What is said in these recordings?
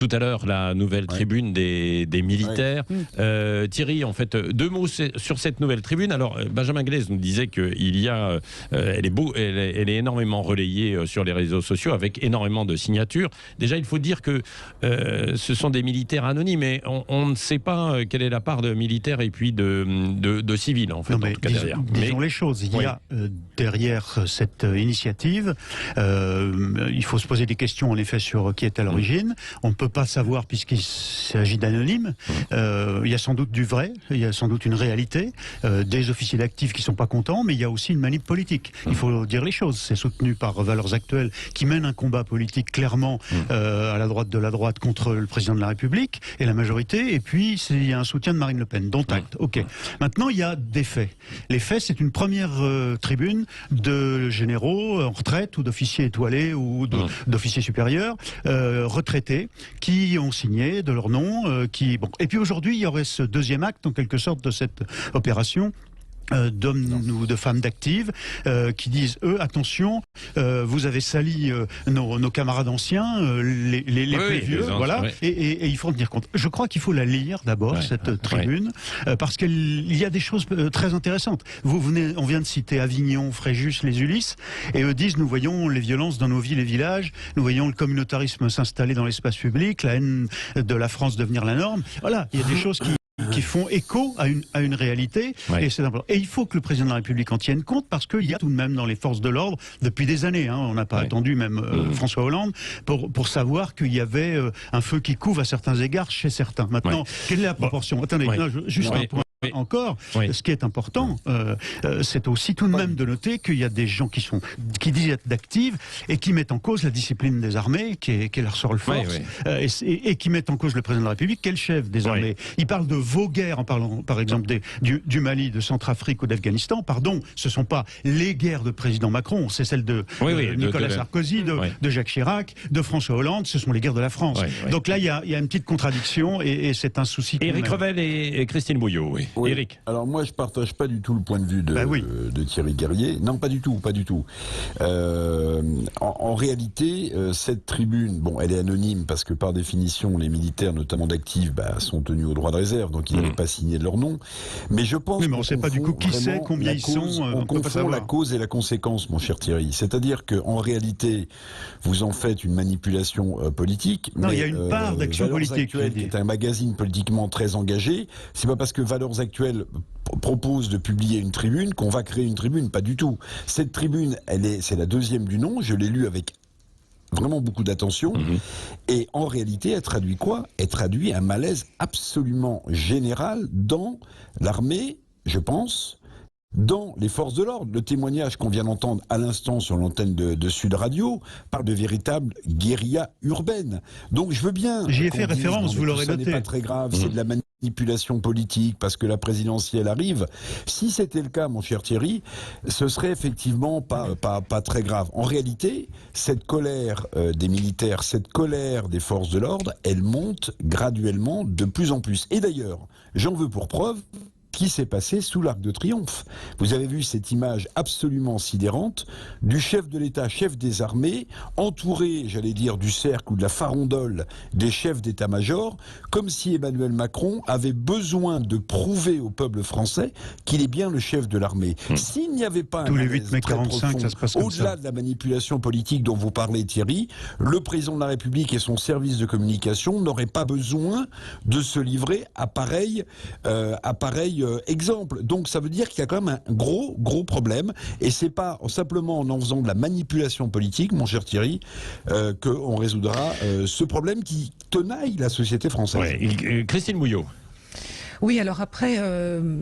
tout à l'heure la nouvelle tribune des militaires. Thierry, en fait, 2 mots sur cette nouvelle tribune. Alors, Benjamin Glaise nous disait qu'il y a, elle est énormément relayée sur les réseaux sociaux avec énormément de signatures. Déjà, il faut dire que ce sont des militaires anonymes, et on ne sait pas quelle est la part de militaires et puis de civils, en fait, en tout cas derrière. Disons les choses. Il y a derrière cette initiative, il faut se poser des questions en effet sur qui est à l'origine. On ne peut pas savoir puisqu'il s'agit d'anonymes. Il y a sans doute du vrai, il y a sans doute une réalité, des officiers d'actifs qui ne sont pas contents, mais il y a aussi une manip politique. Il faut dire les choses. C'est soutenu par Valeurs Actuelles qui mène un combat politique clairement à la droite de la droite contre le président de la République et la majorité, et puis il y a un soutien de Marine Le Pen, dont acte. Ok. Maintenant, il y a des faits. Les faits, c'est une première tribune de généraux en retraite ou d'officiers étoilés ou d'officiers supérieurs retraités qui ont signé de leur nom. Et puis aujourd'hui, il y aurait ce deuxième acte, en quelque sorte, de cette opération d'hommes ou de femmes d'actives qui disent, eux, attention, vous avez sali nos camarades anciens, les plus vieux, voilà, et il faut en tenir compte. Je crois qu'il faut la lire d'abord, cette tribune, parce qu'il y a des choses très intéressantes. On vient de citer Avignon, Fréjus, les Ulysses, et eux disent, nous voyons les violences dans nos villes et villages, nous voyons le communautarisme s'installer dans l'espace public, la haine de la France devenir la norme. Voilà, il y a des choses qui font écho à une réalité, et c'est important. Et il faut que le président de la République en tienne compte, parce qu'il y a tout de même dans les forces de l'ordre, depuis des années, on n'a pas attendu même François Hollande, pour savoir qu'il y avait un feu qui couve à certains égards chez certains. Maintenant, quelle est la proportion? Attendez, juste un point. Encore, ce qui est important, c'est aussi tout de même de noter qu'il y a des gens qui disent être d'actifs et qui mettent en cause la discipline des armées, qui est leur seule force, et qui mettent en cause le président de la République, qui est le chef des armées. Il parle de vos guerres en parlant, par exemple, du Mali, de Centrafrique ou d'Afghanistan. Pardon, ce ne sont pas les guerres de président Macron, c'est celles de Nicolas Sarkozy, de Jacques Chirac, de François Hollande, ce sont les guerres de la France. Donc là, il y a une petite contradiction, et c'est un souci. Éric Revel et Christine Bouillot, Éric. Alors moi, je partage pas du tout le point de vue de Thierry Guerrier. Non, pas du tout, pas du tout. En réalité, cette tribune, elle est anonyme parce que par définition, les militaires, notamment d'actifs, sont tenus au droit de réserve, donc ils n'avaient pas signé de leur nom. Mais je pense mais on ne sait pas du coup qui c'est, combien ils sont. On confond la cause et la conséquence, mon cher Thierry. C'est-à-dire qu'en réalité, vous en faites une manipulation politique. Non, il y a une part d'action politique. Qui est un magazine politiquement très engagé. C'est pas parce que Valeurs Actuelles propose de publier une tribune qu'on va créer une tribune, pas du tout. Cette tribune, c'est la deuxième du nom, je l'ai lue avec vraiment beaucoup d'attention, et en réalité, elle traduit quoi? Elle traduit un malaise absolument général dans l'armée, je pense, dans les forces de l'ordre. Le témoignage qu'on vient d'entendre à l'instant sur l'antenne de Sud Radio parle de véritable guérilla urbaine. Donc je veux bien... J'y ai fait référence, vous l'aurez noté. Ce n'est pas très grave, c'est de la manipulation politique parce que la présidentielle arrive. Si c'était le cas, mon cher Thierry, ce serait effectivement pas très grave. En réalité, cette colère des militaires, cette colère des forces de l'ordre, elle monte graduellement de plus en plus. Et d'ailleurs, j'en veux pour preuve qui s'est passé sous l'Arc de Triomphe. Vous avez vu cette image absolument sidérante du chef de l'État, chef des armées, entouré, j'allais dire, du cercle ou de la farandole des chefs d'état-major, comme si Emmanuel Macron avait besoin de prouver au peuple français qu'il est bien le chef de l'armée. S'il n'y avait pas tous les 8 mai 45, ça se passe comme ça. Au-delà de la manipulation politique dont vous parlez, Thierry, le président de la République et son service de communication n'auraient pas besoin de se livrer à pareil exemple. Donc ça veut dire qu'il y a quand même un gros problème, et c'est pas simplement en faisant de la manipulation politique, mon cher Thierry, qu'on résoudra ce problème qui tenaille la société française. Christine Bouillot. Oui, alors après,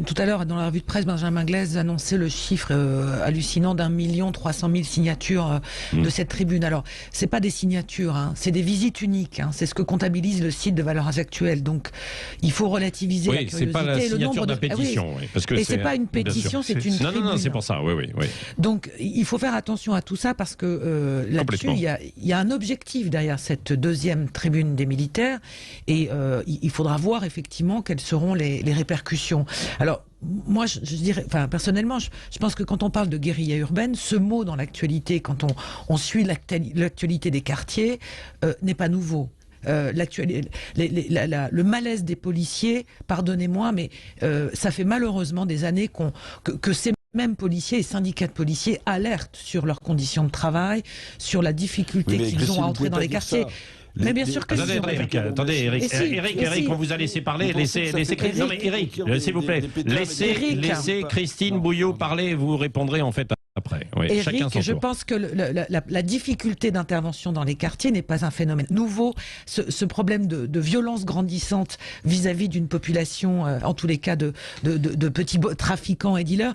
tout à l'heure, dans la revue de presse, Benjamin Glaise annonçait le chiffre hallucinant d'1 300 000 signatures de cette tribune. Alors, c'est pas des signatures, c'est des visites uniques. C'est ce que comptabilise le site de Valeurs Actuelles. Donc, il faut relativiser la curiosité. C'est pas la signature de la pétition. Parce que c'est pas une pétition, c'est une tribune. Non, c'est pour ça, oui. Donc, il faut faire attention à tout ça, parce que là-dessus, il y a un objectif derrière cette deuxième tribune des militaires, et il faudra voir effectivement quelles seront les répercussions. Alors, moi, je dirais, personnellement, je pense que quand on parle de guérilla urbaine, ce mot dans l'actualité, quand on suit l'actualité des quartiers, n'est pas nouveau. le malaise des policiers, pardonnez-moi, mais ça fait malheureusement des années que ces mêmes policiers et syndicats de policiers alertent sur leurs conditions de travail, sur la difficulté qu'ils ont à entrer dans les quartiers. Mais bien sûr que attendez, Eric, on vous a laissé parler. Laissez non mais Eric, s'il vous plaît, laissez Christine Bouillot parler. Vous répondrez en fait après. Oui, Eric, je pense que la difficulté d'intervention dans les quartiers n'est pas un phénomène nouveau. Ce problème de violence grandissante vis-à-vis d'une population, en tous les cas de petits trafiquants et dealers,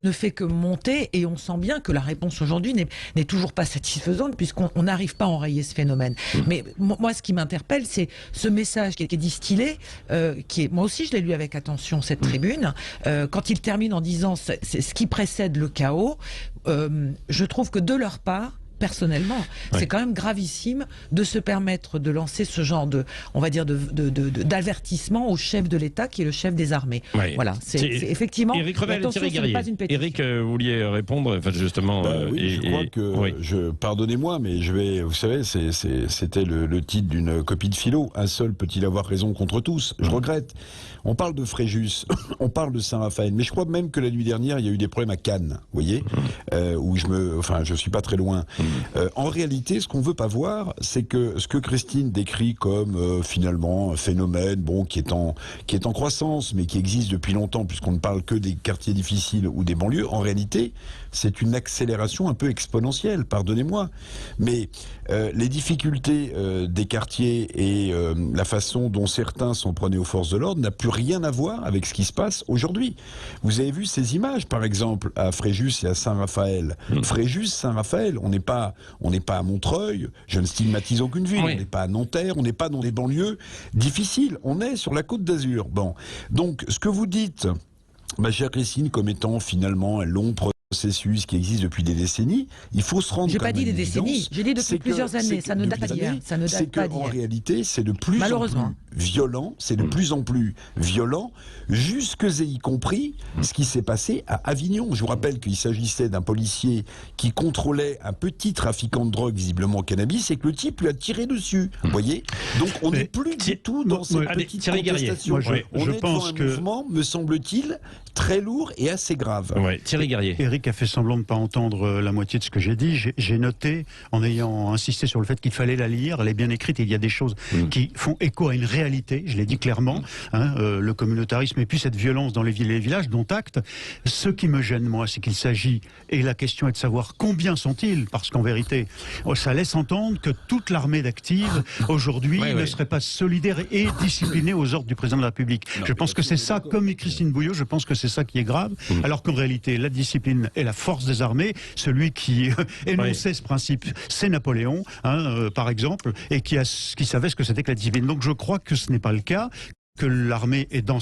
ne fait que monter, et on sent bien que la réponse aujourd'hui n'est toujours pas satisfaisante, puisqu'on n'arrive pas à enrayer ce phénomène. Mais moi, ce qui m'interpelle, c'est ce message qui est distillé, moi aussi je l'ai lu avec attention, cette tribune, quand il termine en disant c'est ce qui précède le chaos. Je trouve que de leur part, personnellement, c'est quand même gravissime de se permettre de lancer ce genre d'avertissement au chef de l'État, qui est le chef des armées. Voilà, c'est effectivement. Éric Revel et Thierry Guerrier. Éric, vous vouliez répondre, enfin, justement. Oui, je crois que pardonnez-moi, mais vous savez, c'était le titre d'une copie de philo. Un seul peut-il avoir raison contre tous? Je regrette. On parle de Fréjus, on parle de Saint-Raphaël, mais je crois même que la nuit dernière, il y a eu des problèmes à Cannes, vous voyez, où je suis pas très loin. En réalité, ce qu'on veut pas voir, c'est que ce que Christine décrit comme finalement un phénomène, qui est en croissance, mais qui existe depuis longtemps, puisqu'on ne parle que des quartiers difficiles ou des banlieues. En réalité, c'est une accélération un peu exponentielle, pardonnez-moi. Mais les difficultés des quartiers et la façon dont certains s'en prenaient aux forces de l'ordre n'a plus rien à voir avec ce qui se passe aujourd'hui. Vous avez vu ces images, par exemple, à Fréjus et à Saint-Raphaël. Fréjus, Saint-Raphaël, on n'est pas à Montreuil, je ne stigmatise aucune ville, on n'est pas à Nanterre, on n'est pas dans des banlieues difficiles, on est sur la Côte d'Azur. Bon, donc ce que vous dites, ma chère Christine, comme étant finalement un long processus qui existe depuis des décennies, il faut se rendre compte. J'ai pas dit des décennies, j'ai dit depuis plusieurs années, ça ne date pas d'hier. C'est qu'en réalité, c'est de plus en plus violent, c'est de plus en plus violent, jusque et y compris ce qui s'est passé à Avignon. Je vous rappelle qu'il s'agissait d'un policier qui contrôlait un petit trafiquant de drogue, visiblement cannabis, et que le type lui a tiré dessus. Vous voyez? Donc on n'est plus du tout dans cette petite contestation. On est dans un mouvement, me semble-t-il, très lourd et assez grave. Thierry Guerrier. Eric a fait semblant de ne pas entendre la moitié de ce que j'ai dit. J'ai noté, en ayant insisté sur le fait qu'il fallait la lire, elle est bien écrite, et il y a des choses qui font écho à une réalité, je l'ai dit clairement, le communautarisme et puis cette violence dans les villes et les villages, dont acte. Ce qui me gêne, moi, c'est qu'il s'agit, et la question est de savoir combien sont-ils, parce qu'en vérité, ça laisse entendre que toute l'armée d'actifs, aujourd'hui, ne serait pas solidaire et disciplinée aux ordres du président de la République. Je pense que c'est ça, comme Christine Bouillot, je pense que c'est ça qui est grave, alors qu'en réalité, la discipline est la force des armées. Celui qui énonçait ce principe, c'est Napoléon, par exemple, et qui savait ce que c'était que la discipline. Donc je crois que ce n'est pas le cas, que l'armée est dans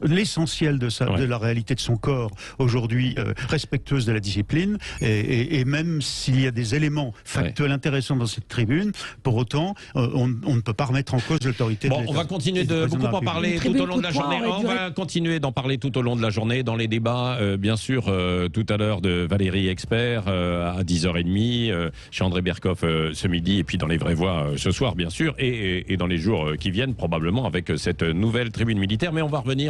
l'essentiel de la réalité de son corps aujourd'hui, respectueuse de la discipline, et même s'il y a des éléments factuels intéressants dans cette tribune, pour autant, on ne peut pas remettre en cause l'autorité de l'État. On va continuer de beaucoup en parler tout au long de la journée. On va continuer d'en parler tout au long de la journée, dans les débats, bien sûr, tout à l'heure de Valérie Expert, à 10h30, chez André Berkoff ce midi, et puis dans les vraies voix ce soir, bien sûr, et dans les jours qui viennent, probablement, avec cette nouvelle tribune militaire. Mais on va revenir